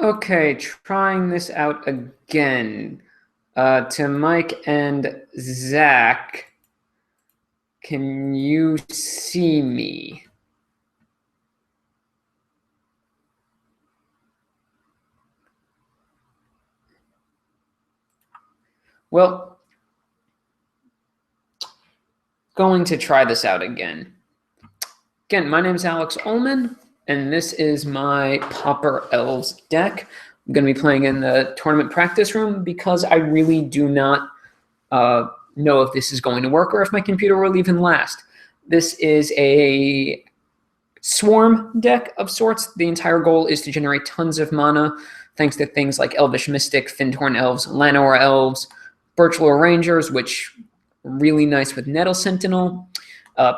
Okay, trying this out again. To Mike and Zach, can you see me? Well, going to try this out again. Again, my name is Alex Ullman, and this is my Pauper Elves deck. I'm going to be playing in the tournament practice room because I really do not know if this is going to work or if my computer will even last. This is a swarm deck of sorts. The entire goal is to generate tons of mana thanks to things like Elvish Mystic, Findhorn Elves, Llanowar Elves, Birchlore Rangers, which are really nice with Nettle Sentinel,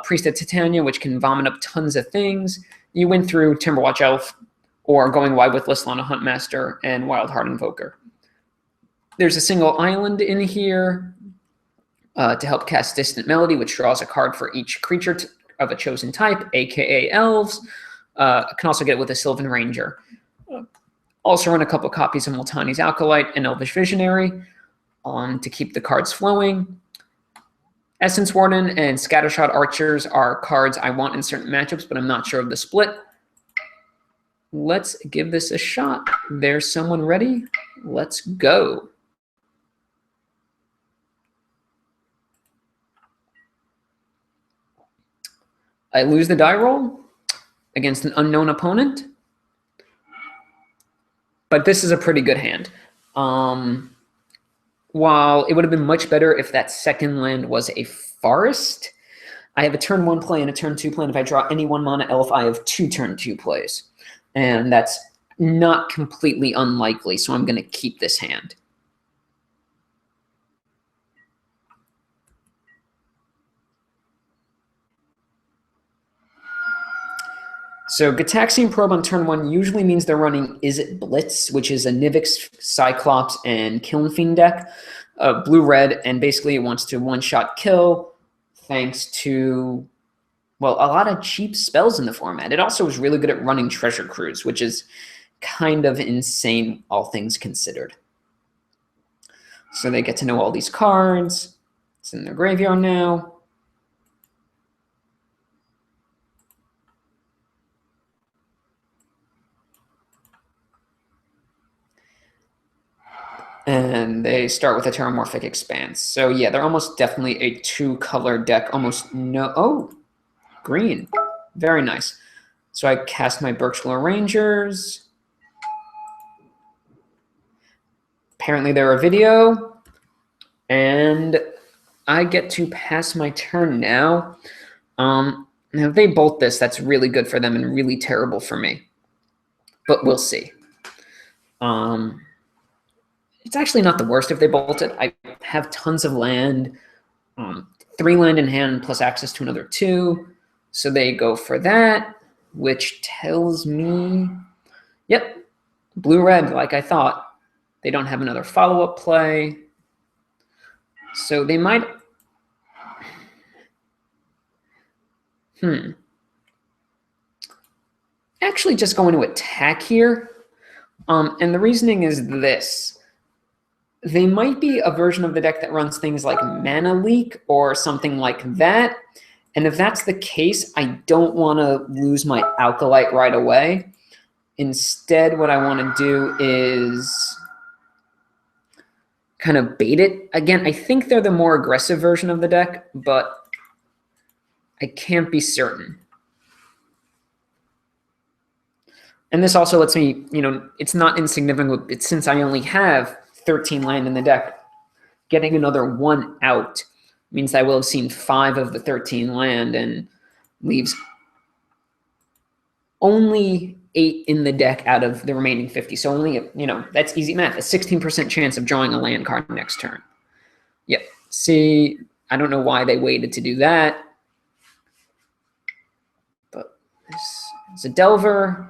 Priest of Titania, which can vomit up tons of things. You win through Timberwatch Elf or going wide with Listlana Huntmaster and Wildheart Invoker. There's a single island in here to help cast Distant Melody, which draws a card for each creature of a chosen type, aka Elves. Can also get it with a Sylvan Ranger. Also run a couple copies of Multani's Alkalite and Elvish Visionary to keep the cards flowing. Essence Warden and Scattershot Archers are cards I want in certain matchups, but I'm not sure of the split. Let's give this a shot. There's someone ready. Let's go. I lose the die roll against an unknown opponent, but this is a pretty good hand. While it would have been much better if that second land was a forest, I have a turn 1 play and a turn 2 play, and if I draw any 1-mana elf, I have 2 turn 2 plays. And that's not completely unlikely, so I'm going to keep this hand. So Gataxian Probe on turn 1 usually means they're running Is It Blitz, which is a Nivix, Cyclops, and Kiln Fiend deck, blue-red, and basically it wants to one-shot kill thanks to, well, a lot of cheap spells in the format. It also is really good at running Treasure Cruise, which is kind of insane, all things considered. So they get to know all these cards. It's in their graveyard now. And they start with a Terramorphic Expanse. So yeah, they're almost definitely a 2-color deck. Almost no... Oh, green. Very nice. So I cast my Birchlore Rangers. Apparently they're a video. And I get to pass my turn now. Now, if they bolt this, that's really good for them and really terrible for me. But we'll see. It's actually not the worst if they bolt it. I have tons of land, 3 land in hand plus access to another 2. So they go for that, which tells me, yep, blue-red, like I thought. They don't have another follow-up play. So they might... Actually just going to attack here. And the reasoning is this. They might be a version of the deck that runs things like Mana Leak or something like that. And if that's the case, I don't want to lose my Alkalite right away. Instead, what I want to do is kind of bait it. Again, I think they're the more aggressive version of the deck, but I can't be certain. And this also lets me, it's not insignificant. Since I only have 13 land in the deck, getting another 1 out means I will have seen 5 of the 13 land and leaves only 8 in the deck out of the remaining 50. So only, that's easy math, a 16% chance of drawing a land card next turn. Yep. See, I don't know why they waited to do that. But this is a Delver.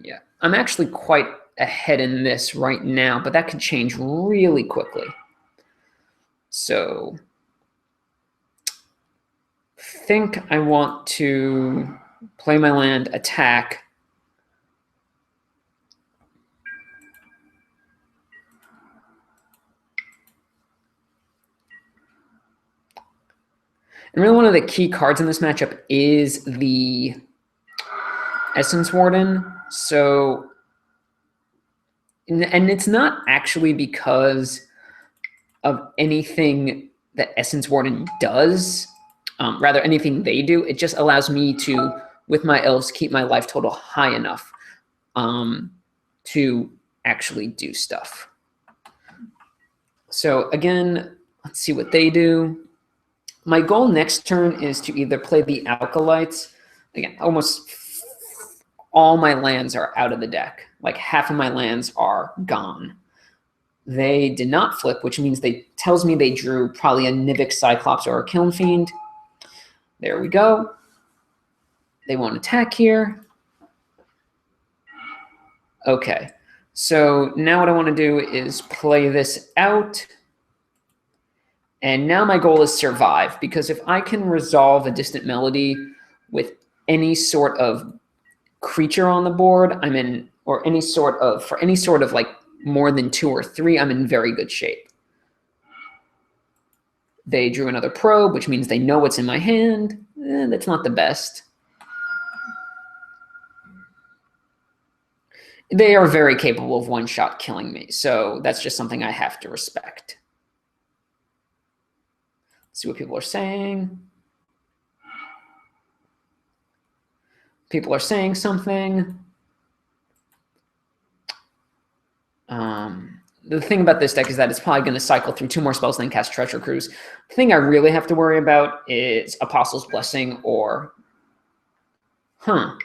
Yeah, I'm actually quite ahead in this right now, but that could change really quickly. So I think I want to play my land, attack. And really one of the key cards in this matchup is the Essence Warden. So, and it's not actually because of anything that Essence Warden does, rather anything they do. It just allows me to, with my elves, keep my life total high enough to actually do stuff. So again, let's see what they do. My goal next turn is to either play the Alkalites. Again, almost all my lands are out of the deck. Like half of my lands are gone. They did not flip, which means tells me they drew probably a Nivik Cyclops or a Kiln Fiend. There we go. They won't attack here. Okay, so now what I want to do is play this out. And now my goal is survive, because if I can resolve a Distant Melody with any sort of creature on the board, I'm in, or any sort of, for any sort of like more than 2 or 3, I'm in very good shape. They drew another probe, which means they know what's in my hand. That's not the best. They are very capable of one-shot killing me, so that's just something I have to respect. Let's see what people are saying. People are saying something. The thing about this deck is that it's probably going to cycle through 2 more spells and then cast Treasure Cruise. The thing I really have to worry about is Apostle's Blessing or... I'm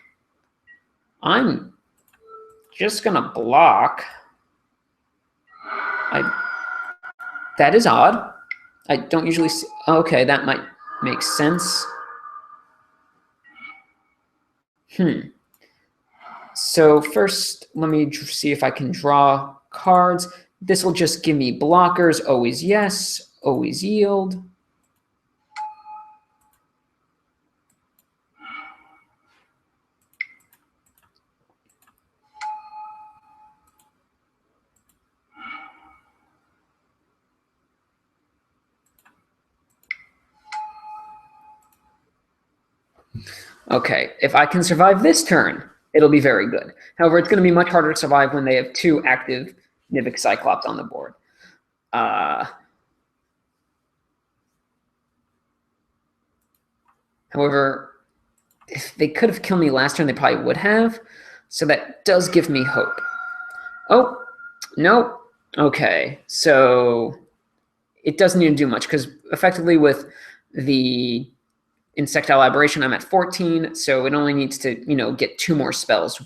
just going to block. That is odd. I don't usually see... Okay, that might make sense. So first, let me see if I can draw cards. This will just give me blockers. Always yes. Always yield. Okay, if I can survive this turn, it'll be very good. However, it's going to be much harder to survive when they have 2 active Nivik Cyclops on the board. However, if they could have killed me last turn, they probably would have. So that does give me hope. Oh, no. Okay, so it doesn't need to do much, because effectively with the Insectile Aberration, I'm at 14, so it only needs to, get 2 more spells.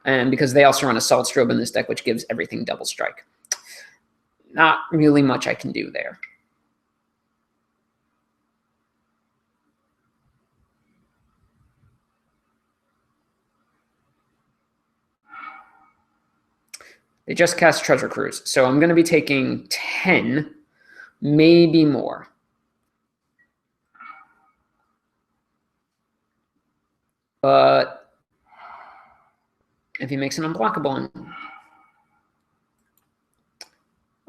And because they also run Assault Strobe in this deck, which gives everything double strike. Not really much I can do there. They just cast Treasure Cruise, so I'm going to be taking 10, maybe more. But if he makes an unblockable,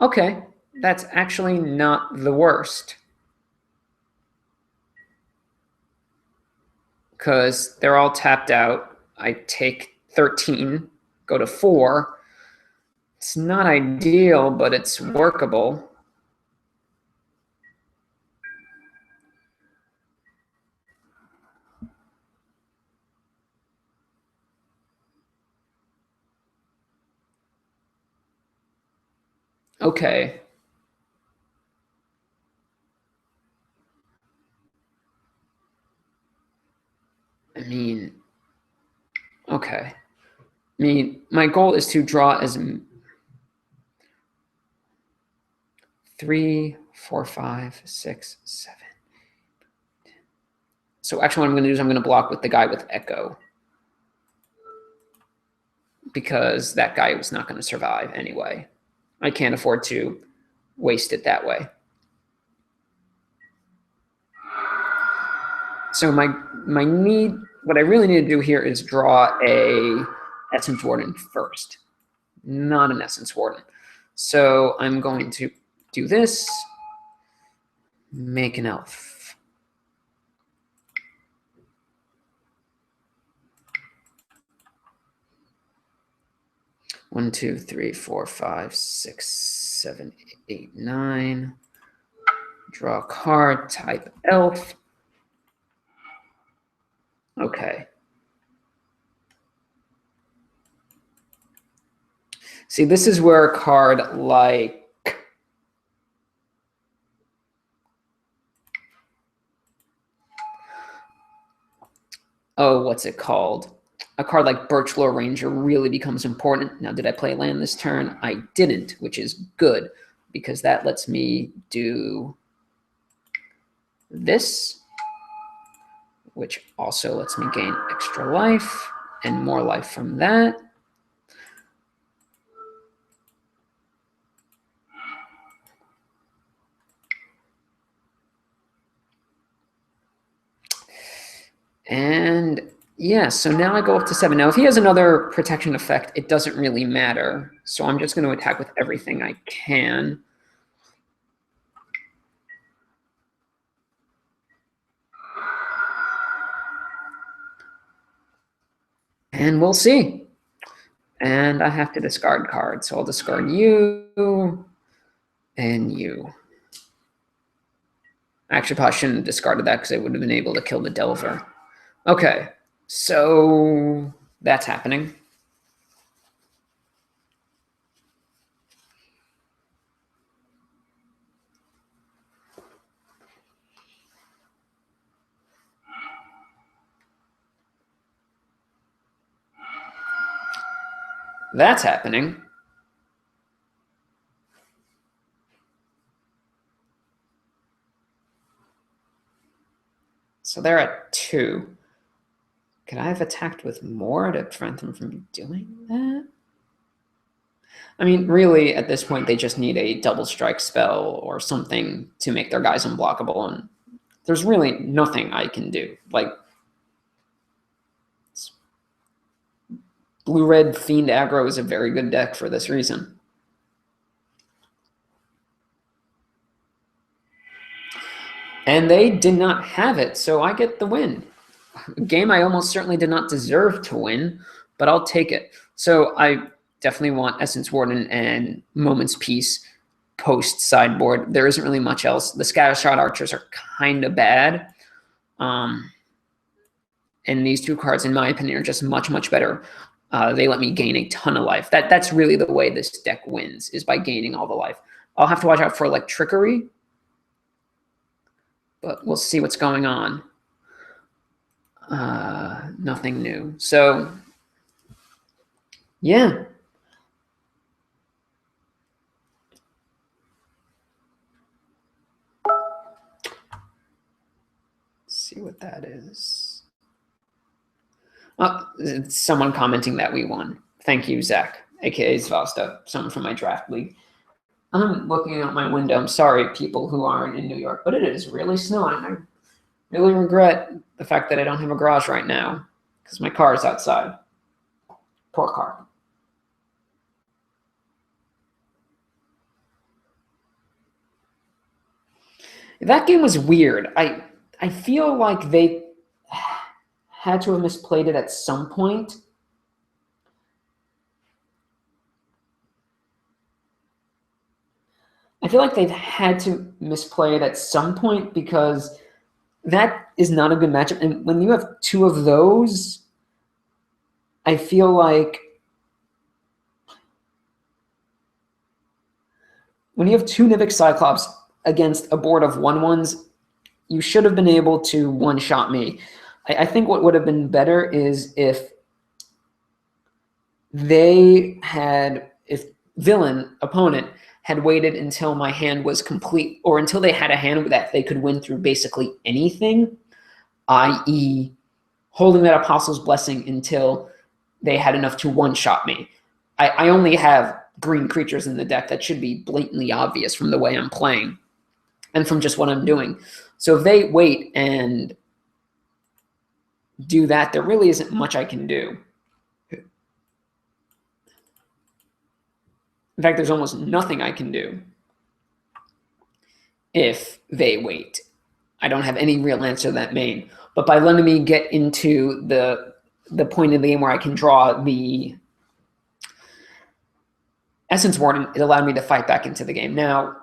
okay, that's actually not the worst. Because they're all tapped out. I take 13, go to 4. It's not ideal, but it's workable. Okay. Okay. My goal is to draw as 3, 4, 5, 6, 7. So actually what I'm going to do is I'm going to block with the guy with Echo. Because that guy was not going to survive anyway. I can't afford to waste it that way. So what I really need to do here is draw a Essence Warden first, not an Essence Warden. So I'm going to do this, make an elf. 1, 2, 3, 4, 5, 6, 7, 8, 9. Draw a card, type elf. Okay. See, this is where a card like what's it called? A card like Birchlore Ranger really becomes important. Now, did I play land this turn? I didn't, which is good because that lets me do this, which also lets me gain extra life and more life from that. And yeah, so now I go up to 7. Now, if he has another protection effect, it doesn't really matter. So I'm just going to attack with everything I can. And we'll see. And I have to discard cards. So I'll discard you and you. Actually, probably shouldn't have discarded that because I would have been able to kill the Delver. Okay, so that's happening. That's happening. So they're at 2. Could I have attacked with more to prevent them from doing that? I mean, really, at this point, they just need a double strike spell or something to make their guys unblockable, and there's really nothing I can do. Like, blue-red Fiend aggro is a very good deck for this reason. And they did not have it, so I get the win. A game I almost certainly did not deserve to win, but I'll take it. So I definitely want Essence Warden and Moment's Peace post sideboard. There isn't really much else. The Scattershot Archers are kind of bad. And these 2 cards, in my opinion, are just much, much better. They let me gain a ton of life. That's really the way this deck wins, is by gaining all the life. I'll have to watch out for like trickery, but we'll see what's going on. Nothing new. So, yeah. Let's see what that is. It's someone commenting that we won. Thank you, Zach, aka Zvasta, someone from my draft league. I'm looking out my window. I'm sorry, people who aren't in New York, but it is really snowing. I really regret the fact that I don't have a garage right now because my car is outside. Poor car. That game was weird. I feel like they had to have misplayed it at some point. I feel like they've had to misplay it at some point because that is not a good matchup. And when you have 2 of those, I feel like when you have 2 Nivik Cyclops against a board of 1/1s, you should have been able to one-shot me. I think what would have been better is if villain, opponent, had waited until my hand was complete, or until they had a hand that they could win through basically anything, i.e. holding that Apostle's Blessing until they had enough to one-shot me. I only have green creatures in the deck. That should be blatantly obvious from the way I'm playing and from just what I'm doing. So if they wait and do that, there really isn't much I can do. In fact, there's almost nothing I can do if they wait. I don't have any real answer to that main. But by letting me get into the point of the game where I can draw the Essence Warden, it allowed me to fight back into the game. Now,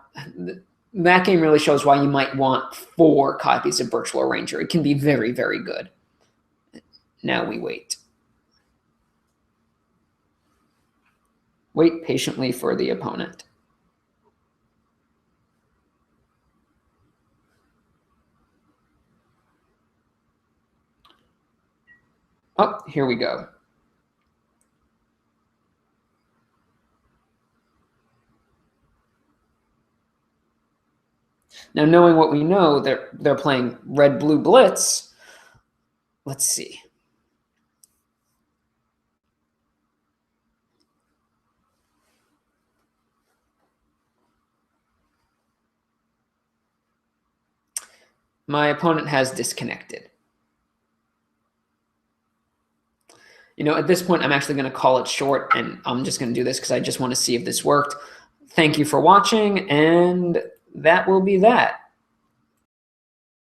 that game really shows why you might want 4 copies of Birch Lore Ranger. It can be very, very good. Now we wait. Wait patiently for the opponent. Oh, here we go. Now, knowing what we know, they're playing red-blue blitz. Let's see. My opponent has disconnected. At this point, I'm actually going to call it short, and I'm just going to do this because I just want to see if this worked. Thank you for watching, and that will be that.